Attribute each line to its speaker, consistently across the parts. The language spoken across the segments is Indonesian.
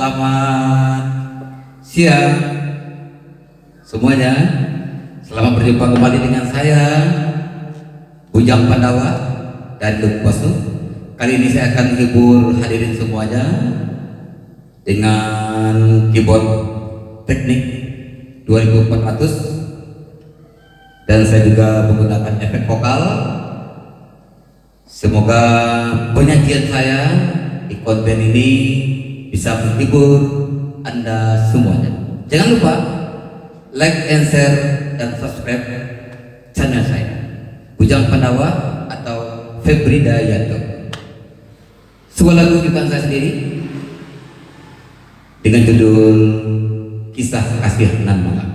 Speaker 1: Selamat siang semuanya. Selamat berjumpa kembali dengan saya Bujang Pandawa dari Lukposo. Kali ini saya akan menghibur hadirin semuanya dengan keyboard teknik 2400 dan saya juga menggunakan efek vokal. Semoga penyajian saya di konten ini bisa menghibur Anda semuanya. Jangan lupa like and share dan subscribe channel saya Bujang Pandawa atau Febri Dayanto. Sebuah lagu ciptaan saya sendiri dengan judul Kisah Kasih Nan Malam.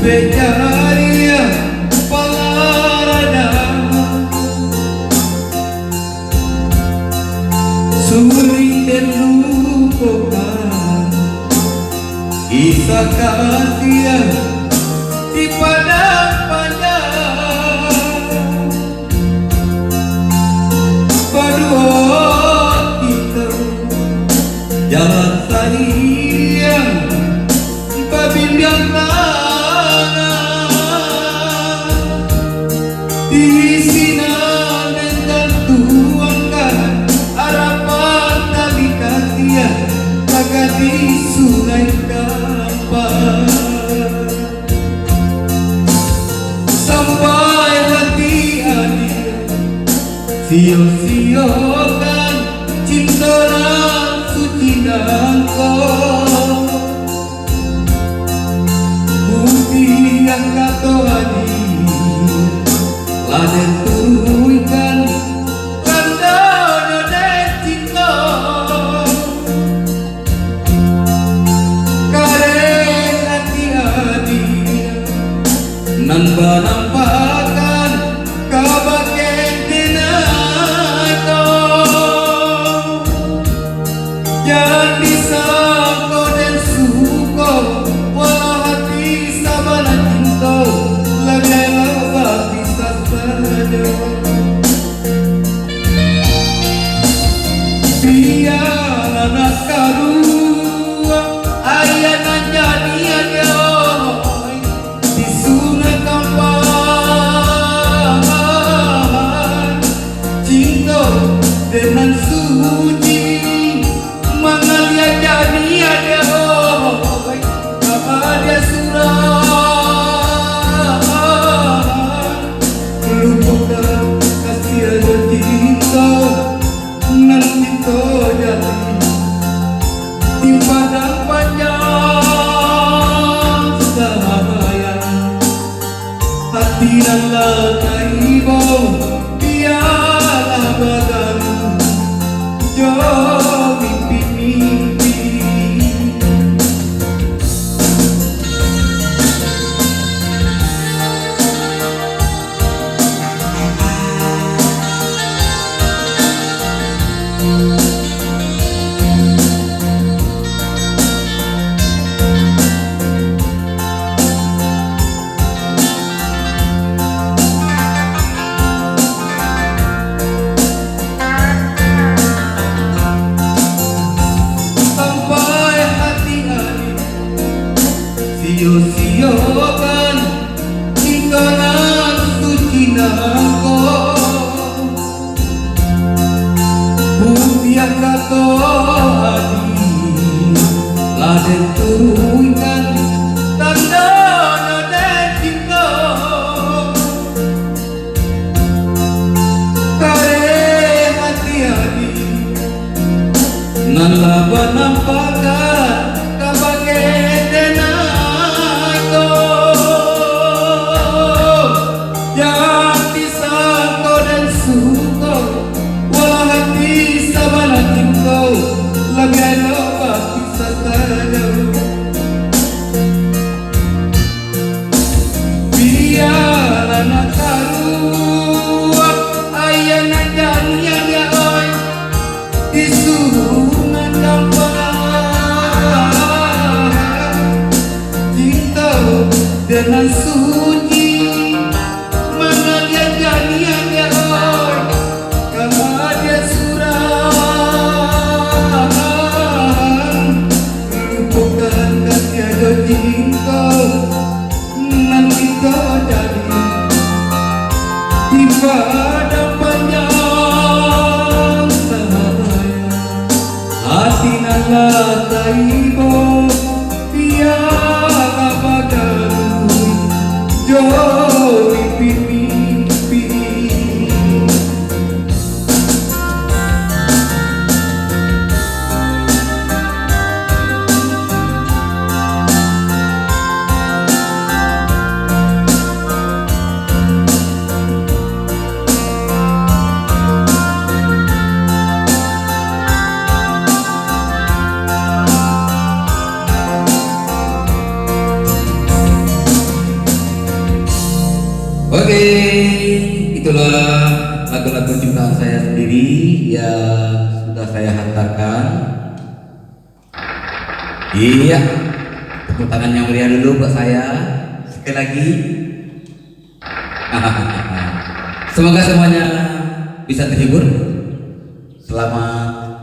Speaker 1: Bejaria palarada suri dan lupakan kisah kasih di padang panjang berdua kita jalan sariang babindang di sinar dan tuangkan harapan tali kasih agak di sungai kampar sampai hati adil sio-siokan cinta suci nangko bukti yang kata adil laden turunkan tanda dan cinta karen hati-hati nampakan kabaken dinato jangan bisa kau dan suko walau hati sabana cinta lagi biar anak karua ayah nanjanian yo di sungai kampar cinta dengan suci mengalir jadian yo kepada surah lupakan kasih ada cinta nanti terjadi di padang panjang sayang hati dan lakai bau biarlah badanmu jauh mimpi-mimpi sio-siokan tinggalan suci nangko bukti yang hati laden turunkan tanda nada cinta kare hati-hati nan laba nampakan kabage denako yang bisa kau dan suka walau hati sabana kau lebih lupa bisa saja biarlah nak taruh ayah nak jangan ya oi disuruh cinta dengan suci mana dia jangan ya oi kalau dia surang bukan tiada cinta nanti kau jadi ibadah panjang sahaya hati nala taibo biar bagai jauh mimpi. Oke, itulah lagu-lagu ciptaan saya sendiri yang sudah saya hantarkan. Iya, tepuk tangan yang meriah dulu buat saya. Sekali lagi. Semoga semuanya bisa terhibur. Selamat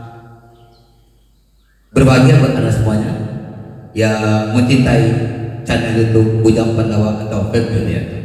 Speaker 1: berbahagia buat anda semuanya yang mencintai channel YouTube Bujang Pandawa atau Feb Media.